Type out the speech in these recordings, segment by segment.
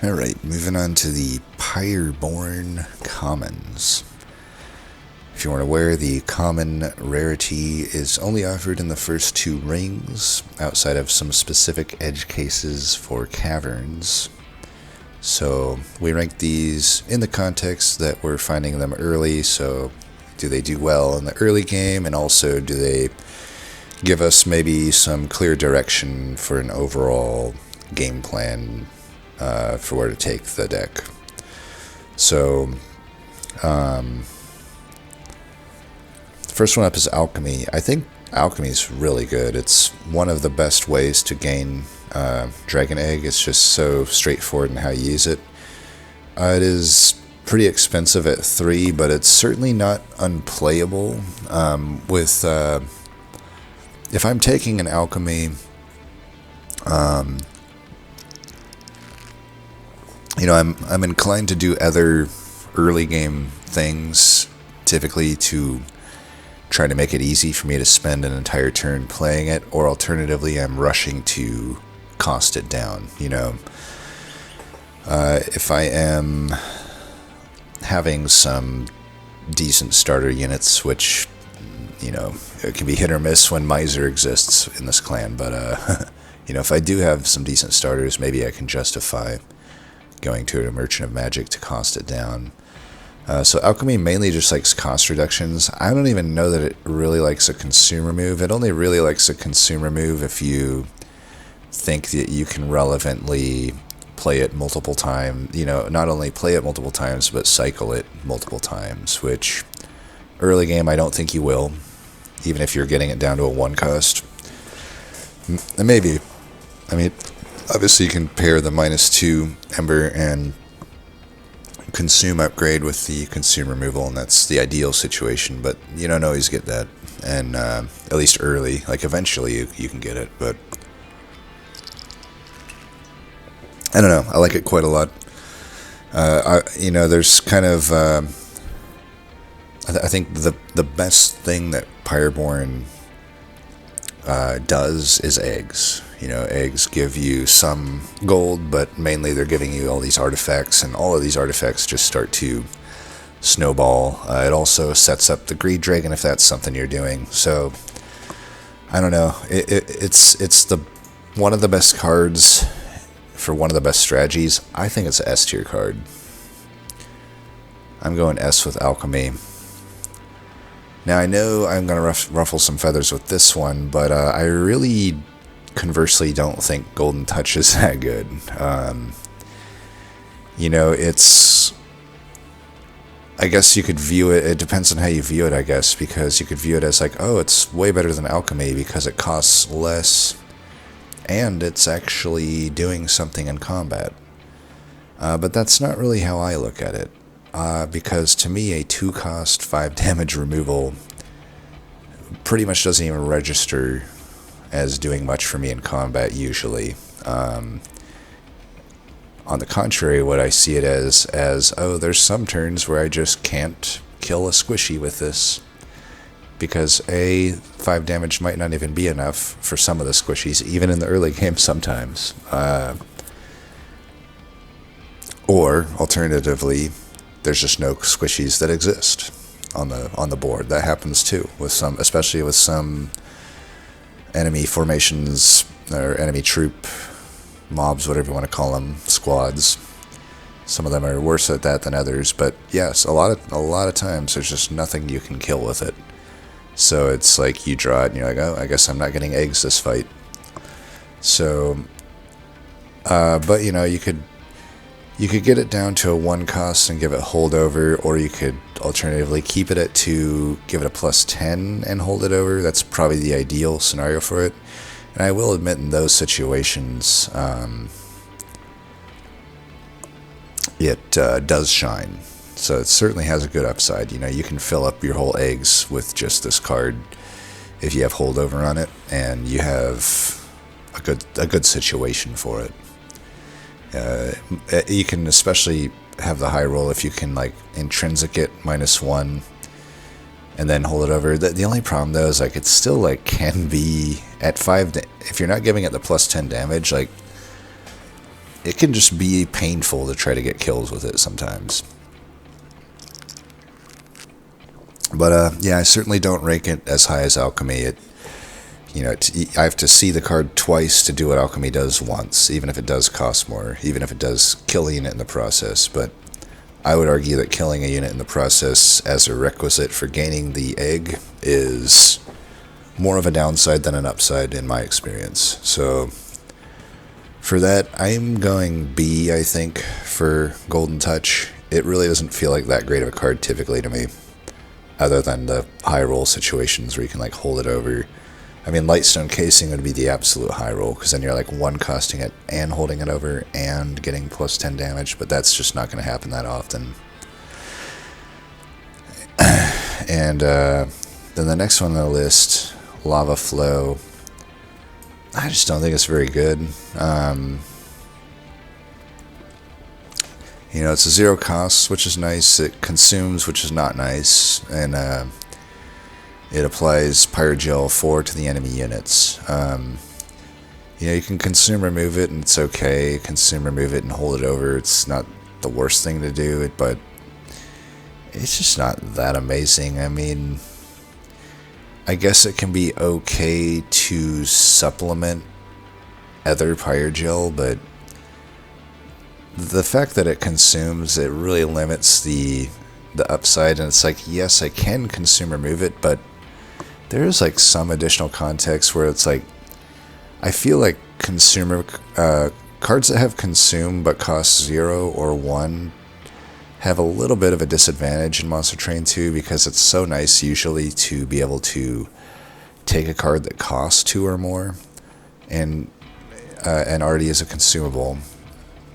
Alright, moving on to the Pyreborn Commons. If you aren't aware, the common rarity is only offered in the first two rings, outside of some specific edge cases for caverns. So we rank these in the context that we're finding them early, so do they do well in the early game, and also do they give us maybe some clear direction for an overall game plan for where to take the deck. So, first one up is Alchemy. I think Alchemy is really good. It's one of the best ways to gain Dragon Egg. It's just so straightforward in how you use it. It is pretty expensive at 3, but it's certainly not unplayable. If I'm taking an Alchemy, I'm inclined to do other early game things, typically to try to make it easy for me to spend an entire turn playing it, or alternatively, I'm rushing to cost it down. If I am having some decent starter units, which, it can be hit or miss when Miser exists in this clan, but, if I do have some decent starters, maybe I can justify going to a Merchant of Magic to cost it down. So Alchemy mainly just likes cost reductions. I don't even know that it really likes a consumer move. It only really likes a consumer move if you think that you can relevantly play it multiple times. Not only play it multiple times, but cycle it multiple times, which early game I don't think you will, even if you're getting it down to a 1 cost. Maybe. Obviously you can pair the -2 Ember and consume upgrade with the consume removal, and that's the ideal situation, but you don't always get that, and at least early. Eventually you can get it, but I don't know, I like it quite a lot. There's kind of I think the best thing that Pyreborn does is eggs. Eggs give you some gold, but mainly they're giving you all these artifacts, and all of these artifacts just start to snowball. It also sets up the Greed Dragon if that's something you're doing. So, I don't know. It's one of the best cards for one of the best strategies. I think it's an S tier card. I'm going S with Alchemy. Now, I know I'm going to ruffle some feathers with this one, but I really conversely don't think Golden Touch is that good. It's... I guess you could view it depends on how you view it, I guess, because you could view it as it's way better than Alchemy because it costs less, and it's actually doing something in combat. But that's not really how I look at it. Because to me, a 2-cost, 5 damage removal pretty much doesn't even register as doing much for me in combat usually. On the contrary, what I see it as there's some turns where I just can't kill a squishy with this, because 5 damage might not even be enough for some of the squishies, even in the early game sometimes. Or, alternatively, there's just no squishies that exist on the board. That happens too, especially with some enemy formations, or enemy troop mobs, whatever you want to call them, squads. Some of them are worse at that than others, but yes, a lot of times there's just nothing you can kill with it. So it's like you draw it and you're like, oh, I guess I'm not getting eggs this fight. So, but you could get it down to a 1 cost and give it holdover, or you could alternatively keep it at 2, give it a +10 and hold it over. That's probably the ideal scenario for it. And I will admit, in those situations, it does shine. So it certainly has a good upside. You can fill up your whole eggs with just this card if you have holdover on it, and you have a good situation for it. You can especially have the high roll if you can intrinsic it -1 and then hold it over. The only problem though is it still can be at 5. If you're not giving it the +10 damage, it can just be painful to try to get kills with it sometimes. But yeah, I certainly don't rank it as high as Alchemy. I have to see the card twice to do what Alchemy does once, even if it does cost more, even if it does kill a unit in the process. But I would argue that killing a unit in the process as a requisite for gaining the egg is more of a downside than an upside in my experience. So for that, I'm going B, I think, for Golden Touch. It really doesn't feel like that great of a card typically to me, other than the high roll situations where you can like hold it over. I mean, Lightstone Casing would be the absolute high roll, because then you're like one costing it and holding it over and getting plus 10 damage, but that's just not going to happen that often. And then the next one on the list, Lava Flow. I just don't think it's very good. It's a 0 cost, which is nice. It consumes, which is not nice. And it applies Pyrogel 4 to the enemy units. You can consume, remove it, and it's okay. Consume, remove it, and hold it over. It's not the worst thing to do, but it's just not that amazing. I mean, I guess it can be okay to supplement other Pyrogel, but the fact that it consumes, it really limits the upside. And it's like, yes, I can consume, remove it, but there's like some additional context where it's like, I feel like consumer cards that have consume but cost 0 or 1 have a little bit of a disadvantage in Monster Train 2, because it's so nice usually to be able to take a card that costs 2 or more and already is a consumable,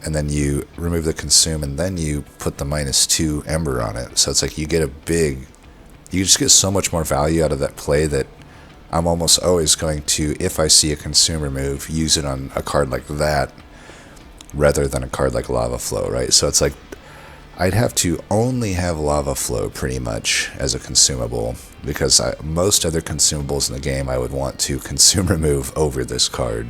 and then you remove the consume and then you put the -2 Ember on it. So it's like you just get so much more value out of that play that I'm almost always going to, if I see a consume remove, use it on a card like that rather than a card like Lava Flow, right? So it's like I'd have to only have Lava Flow pretty much as a consumable, because most other consumables in the game I would want to consume remove over this card.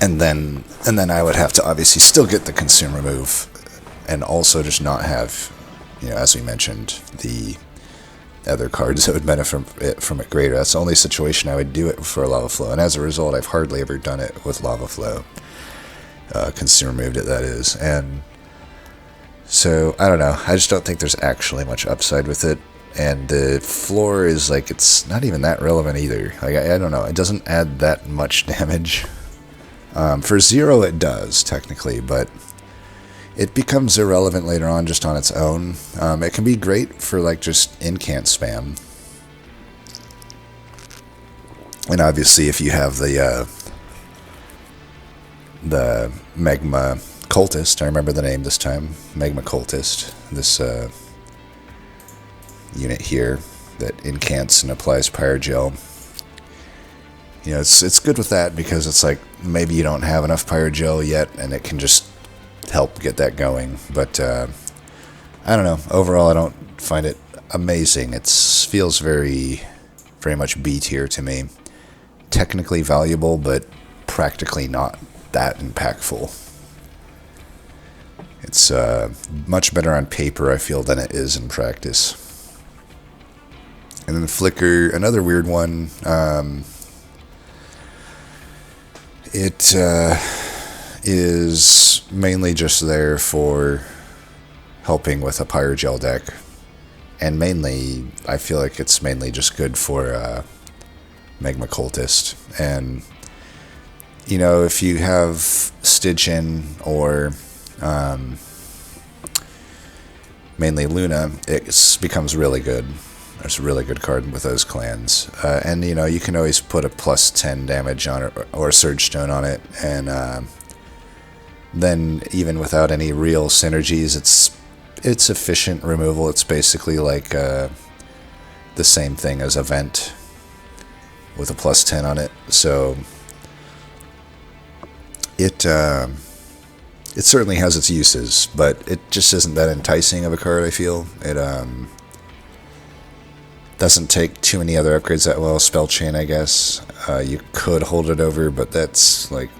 And then I would have to obviously still get the consume remove, and also just not have, as we mentioned, the other cards that would benefit from it greater. That's the only situation I would do it for Lava Flow, and as a result, I've hardly ever done it with Lava Flow. Consume removed it, that is. And so, I don't know. I just don't think there's actually much upside with it. And the floor is like, it's not even that relevant either. Like, I don't know. It doesn't add that much damage. For 0, it does, technically, but it becomes irrelevant later on just on its own. It can be great for like just incant spam. And obviously if you have the Magma Cultist, I remember the name this time, Magma Cultist, this unit here that incants and applies Pyrogel. It's good with that, because it's like maybe you don't have enough Pyrogel yet and it can just help get that going. But I don't know, overall I don't find it amazing. It feels very much B tier to me. Technically valuable, but practically not that impactful. It's much better on paper, I feel, than it is in practice. And then Flicker, another weird one. It is mainly just there for helping with a Pyrogel deck, and mainly, I feel like it's mainly just good for Magma Cultist. And if you have Stygian or mainly Luna, it becomes really good. There's a really good card with those clans. And, you can always put a plus 10 damage on it, or Surge Stone on it, and then even without any real synergies, it's efficient removal. It's basically like the same thing as a Vent with a plus 10 on it. So it certainly has its uses, but it just isn't that enticing of a card, I feel. doesn't take too many other upgrades that well. Spell Chain, I guess. You could hold it over, but that's like...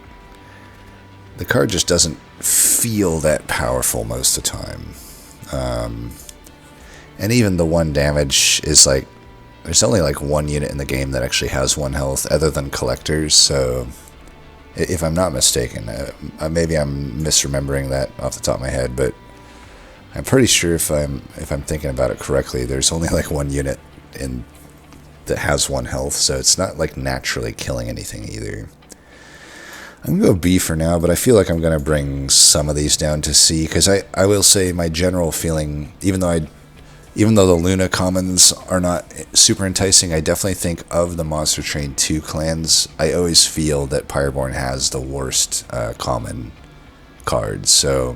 The card just doesn't feel that powerful most of the time. And even the 1 damage is like... There's only like 1 unit in the game that actually has 1 health other than collectors, so... If I'm not mistaken, maybe I'm misremembering that off the top of my head, but I'm pretty sure if I'm thinking about it correctly, there's only like 1 unit that has 1 health, so it's not like naturally killing anything either. I'm going to go B for now, but I feel like I'm going to bring some of these down to C, because I will say my general feeling, even though the Luna commons are not super enticing, I definitely think of the Monster Train 2 clans, I always feel that Pyreborn has the worst common cards, so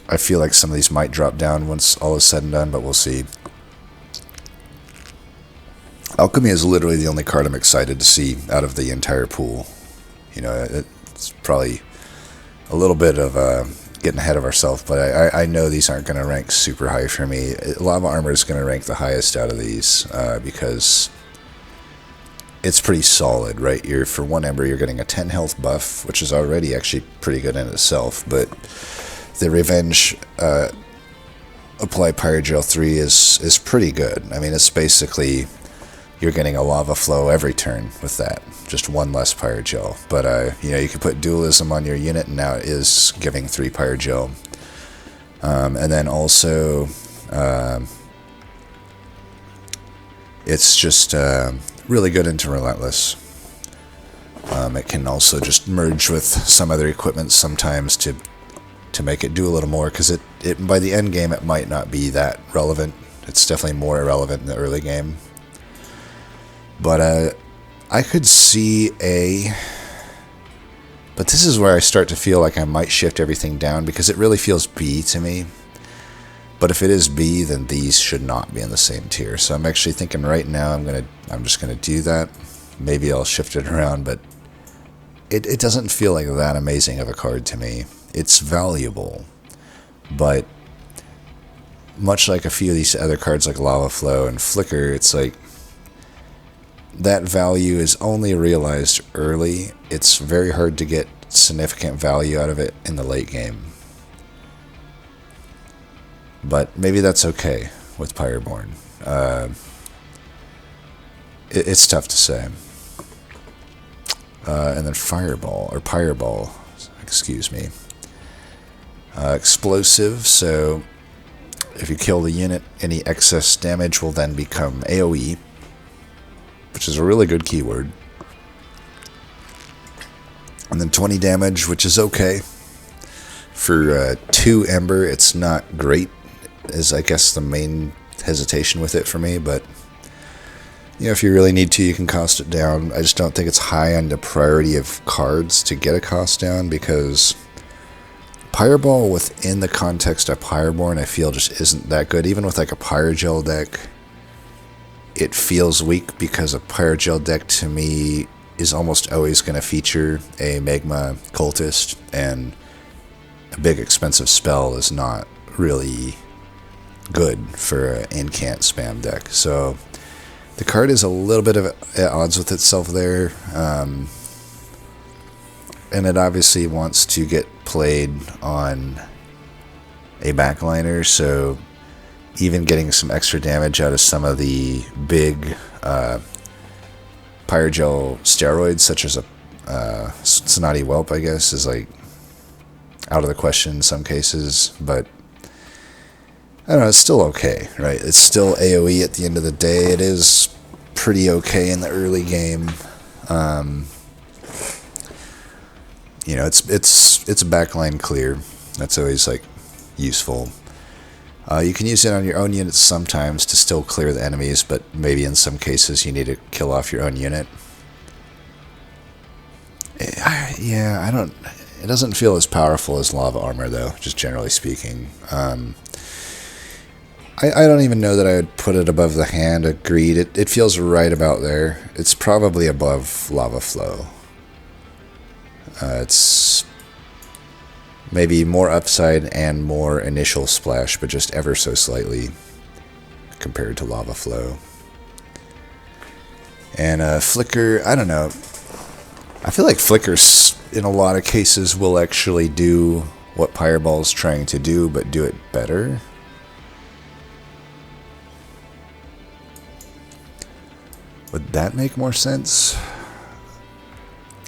I feel like some of these might drop down once all is said and done, but we'll see. Alchemy is literally the only card I'm excited to see out of the entire pool. You know, it's probably a little bit of getting ahead of ourselves, but I know these aren't going to rank super high for me. Lava Armor is going to rank the highest out of these because it's pretty solid, right? For 1 Ember, you're getting a 10 health buff, which is already actually pretty good in itself, but the Revenge Apply Pyrogel 3 is pretty good. I mean, it's basically... You're getting a lava flow every turn with that. Just 1 less Pyrogel. But, you know, you can put Dualism on your unit, and now it is giving 3 Pyrogel. And then also, it's just really good into Relentless. It can also just merge with some other equipment sometimes to make it do a little more, because by the end game it might not be that relevant. It's definitely more irrelevant in the early game. But I could see but this is where I start to feel like I might shift everything down, because it really feels B to me. But if it is B, then these should not be in the same tier. So I'm actually thinking right now I'm just gonna do that. Maybe I'll shift it around, but it doesn't feel like that amazing of a card to me. It's valuable, but much like a few of these other cards like Lava Flow and Flicker, it's like that value is only realized early. It's very hard to get significant value out of it in the late game. But maybe that's okay with Pyreborn. It's tough to say. And then Pyreball, excuse me. Explosive, so if you kill the unit, any excess damage will then become AoE, which is a really good keyword. And then 20 damage, which is okay. For 2 Ember, it's not great, is I guess the main hesitation with it for me, but you know, if you really need to, you can cost it down. I just don't think it's high on the priority of cards to get a cost down, because Pyreball within the context of Pyreborn, I feel just isn't that good. Even with like a Pyrogel deck, it feels weak, because a Pyrogel deck to me is almost always going to feature a Magma Cultist, and a big expensive spell is not really good for an incant spam deck. So the card is a little bit at odds with itself there, and it obviously wants to get played on a backliner, so even getting some extra damage out of some of the big Pyrogel steroids, such as a Snotty Whelp, I guess, is like out of the question in some cases, but I don't know, it's still okay, right? It's still AoE at the end of the day. It is pretty okay in the early game. You know, it's a backline clear. That's always like useful. You can use it on your own units sometimes to still clear the enemies, but maybe in some cases you need to kill off your own unit. Yeah, it doesn't feel as powerful as Lava Armor, though, just generally speaking. I don't even know that I would put it above the hand. Agreed. It feels right about there. It's probably above Lava Flow. It's maybe more upside and more initial splash, but just ever so slightly. compared to Lava Flow. And Flicker, I don't know. I feel like Flickers, in a lot of cases, will actually do what Pyreball's trying to do, but do it better. Would that make more sense?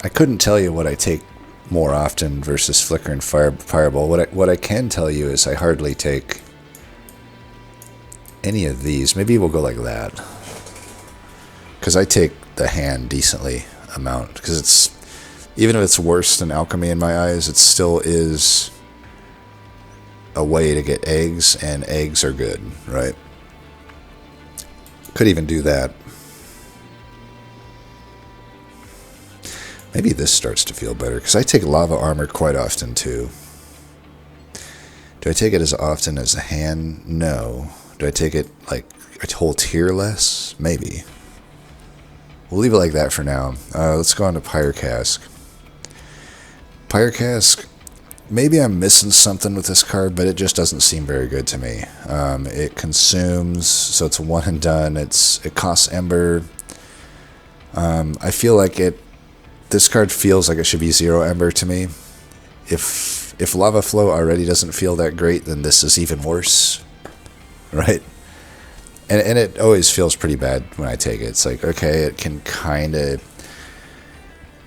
I couldn't tell you what I take more often versus Flicker and Fireball. What I can tell you is I hardly take any of these. Maybe we'll go like that. Because I take the hand decently amount. Because it's, even if it's worse than Alchemy in my eyes, it still is a way to get eggs, and eggs are good, right? Could even do that. Maybe this starts to feel better, because I take Lava Armor quite often, too. Do I take it as often as a hand? No. Do I take it, like, a whole tier less? Maybe. We'll leave it like that for now. Let's go on to Pyrecask. Pyrecask, maybe I'm missing something with this card, but it just doesn't seem very good to me. It consumes, so it's a one and done. It costs Ember. I feel like this card feels like it should be 0 Ember to me. If Lava Flow already doesn't feel that great, then this is even worse, right? And it always feels pretty bad when I take it. It's like, okay, it can kind of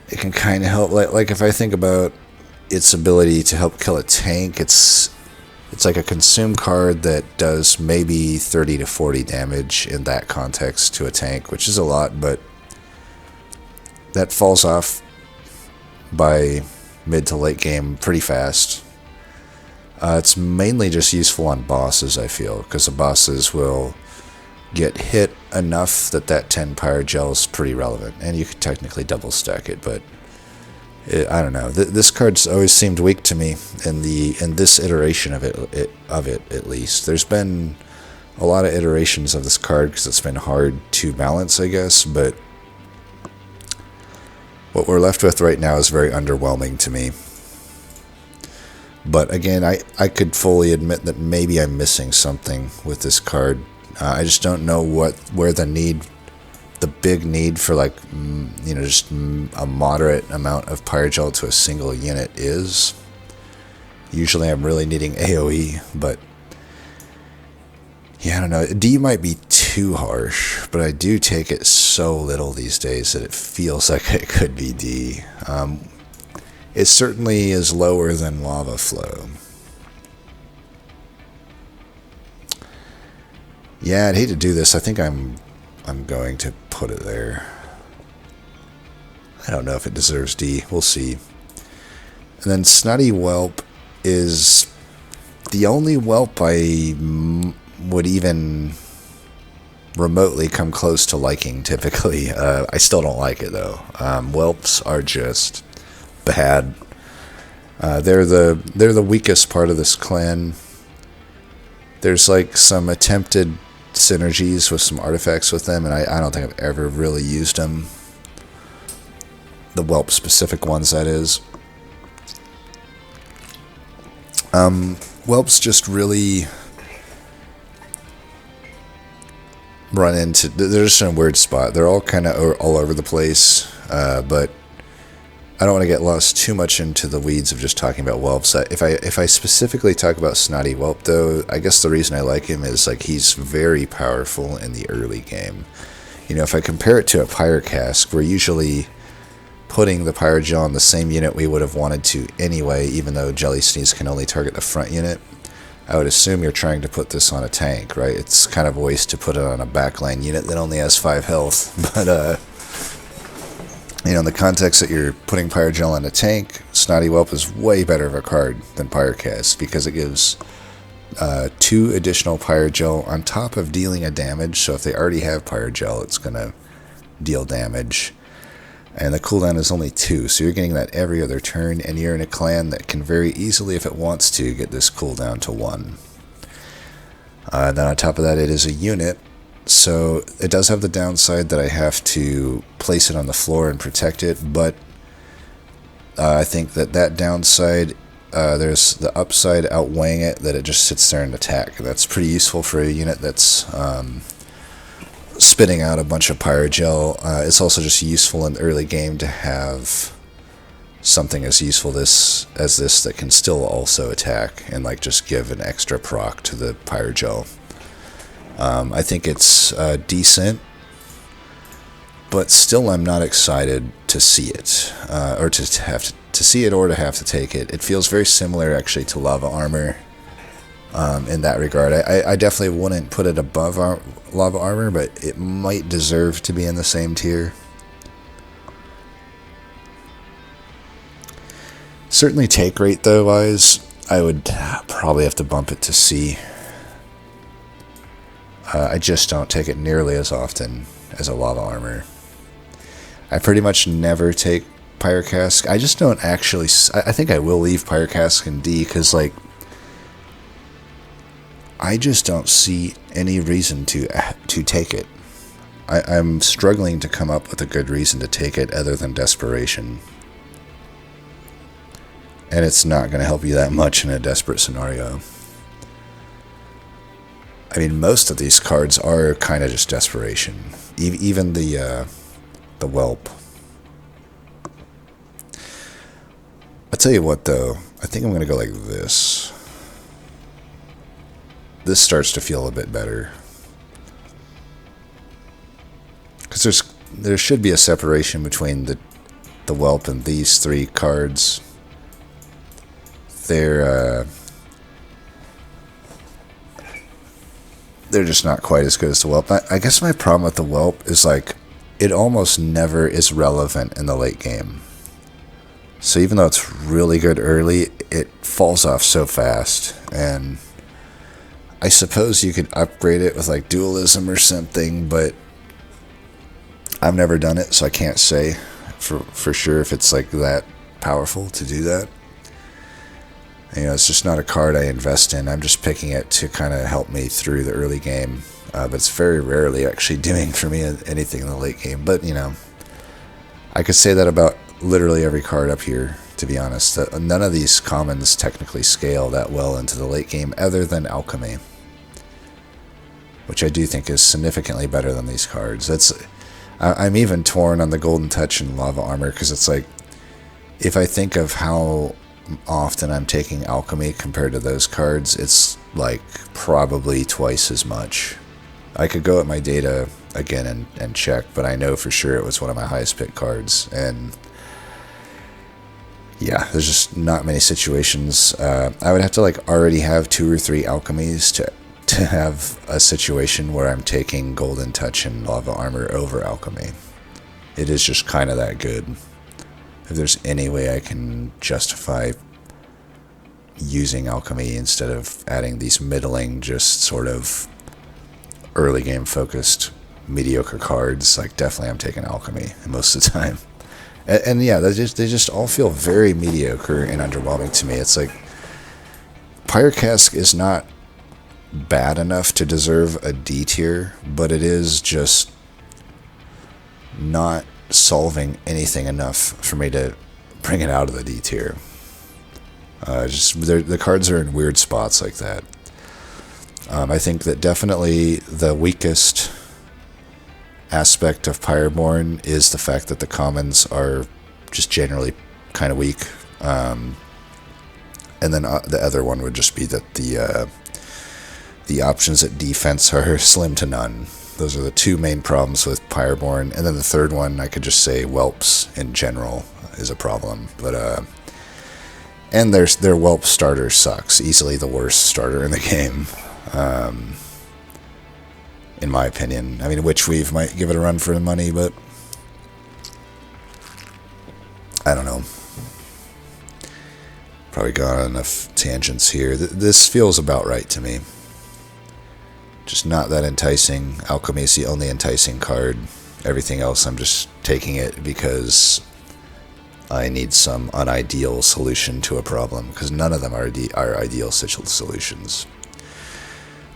help. Like if I think about its ability to help kill a tank, it's like a consume card that does maybe 30 to 40 damage in that context to a tank, which is a lot, but that falls off by mid to late game pretty fast. It's mainly just useful on bosses, I feel, because the bosses will get hit enough that 10 Pyre Gel is pretty relevant, and you could technically double stack it, but I don't know. This card's always seemed weak to me in this iteration of it at least. There's been a lot of iterations of this card because it's been hard to balance, I guess, but what we're left with right now is very underwhelming to me. But again, I could fully admit that maybe I'm missing something with this card. I just don't know where the big need for, like, just a moderate amount of Pyrogel to a single unit is. Usually I'm really needing AoE, but yeah, I don't know. D might be too harsh, but I do take it so little these days that it feels like it could be D. It certainly is lower than Lava Flow. Yeah, I'd hate to do this. I think I'm going to put it there. I don't know if it deserves D. We'll see. And then Snotty Whelp is the only Whelp I would even remotely come close to liking, typically. I still don't like it, though. Whelps are just bad. They're the weakest part of this clan. There's like some attempted synergies with some artifacts with them, and I don't think I've ever really used them. The Whelp specific ones, that is. Whelps just really run into, they're just in a weird spot. They're all kind of all over the place, but I don't want to get lost too much into the weeds of just talking about Whelps. If I specifically talk about Snotty Whelp, though, I guess the reason I like him is, like, he's very powerful in the early game. You know, if I compare it to a Pyrecask, we're usually putting the Pyrogel on the same unit we would have wanted to anyway, even though Jelly Sneeze can only target the front unit. I would assume you're trying to put this on a tank, right? It's kind of a waste to put it on a backline unit that only has 5 health, but in the context that you're putting Pyrogel on a tank, Snotty Whelp is way better of a card than Pyrecast because it gives 2 additional Pyrogel on top of dealing a damage. So if they already have Pyrogel, it's going to deal damage. And the cooldown is only 2, so you're getting that every other turn, and you're in a clan that can very easily, if it wants to, get this cooldown to 1. Then on top of that, it is a unit. So it does have the downside that I have to place it on the floor and protect it, but I think that downside there's the upside outweighing it, that it just sits there and attack. That's pretty useful for a unit that's spitting out a bunch of Pyrogel. It's also just useful in the early game to have something as useful as this that can still also attack and like just give an extra proc to the Pyrogel. I think it's decent, but still I'm not excited to see it, or to have to see it or to have to take it. It feels very similar actually to Lava Armor in that regard. I definitely wouldn't put it above Lava Armor, but it might deserve to be in the same tier. Certainly take rate though wise, I would probably have to bump it to C. I just don't take it nearly as often as a Lava Armor. I pretty much never take Pyrecask. I just don't actually... I think I will leave Pyrecask in D, because, like, I just don't see any reason to take it. I'm struggling to come up with a good reason to take it other than desperation. And it's not going to help you that much in a desperate scenario. I mean, most of these cards are kind of just desperation. Even the Whelp. I'll tell you what, though. I think I'm going to go like this. This starts to feel a bit better. Because there should be a separation between the Whelp and these three cards. They're just not quite as good as the Whelp. I guess my problem with the Whelp is, like, it almost never is relevant in the late game. So even though it's really good early, it falls off so fast. And I suppose you could upgrade it with, like, dualism or something, but I've never done it, so I can't say for sure if it's, like, that powerful to do that. You know, it's just not a card I invest in. I'm just picking it to kind of help me through the early game. But it's very rarely actually doing for me anything in the late game. But, you know, I could say that about literally every card up here, to be honest. None of these commons technically scale that well into the late game other than Alchemy, which I do think is significantly better than these cards. I'm even torn on the Golden Touch and Lava Armor, because it's like, if I think of how often I'm taking Alchemy compared to those cards, it's like probably twice as much. I could go at my data again and check, but I know for sure it was one of my highest pick cards. And yeah, there's just not many situations. I would have to like already have 2 or 3 Alchemies to have a situation where I'm taking Golden Touch and Lava Armor over Alchemy. It is just kind of that good. If there's any way I can justify using Alchemy instead of adding these middling, just sort of early game focused mediocre cards, like definitely I'm taking Alchemy most of the time. And yeah, they just all feel very mediocre and underwhelming to me. It's like Pyrecask is not bad enough to deserve a D tier, but it is just not solving anything enough for me to bring it out of the D tier. The cards are in weird spots like that. I think that definitely the weakest aspect of Pyreborn is the fact that the commons are just generally kind of weak. And then the other one would just be that the options at defense are slim to none. Those are the 2 main problems with Pyreborn. And then the third one, I could just say Whelps in general is a problem. But and their Whelp starter sucks. Easily the worst starter in the game, in my opinion. I mean, Witchweave might give it a run for the money, but I don't know. Probably gone on enough tangents here. This feels about right to me. Just not that enticing. Alchemy is the only enticing card. Everything else, I'm just taking it because I need some unideal solution to a problem, because none of them are ideal solutions.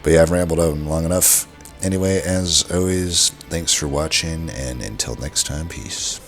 But yeah, I've rambled on long enough. Anyway, as always, thanks for watching, and until next time, peace.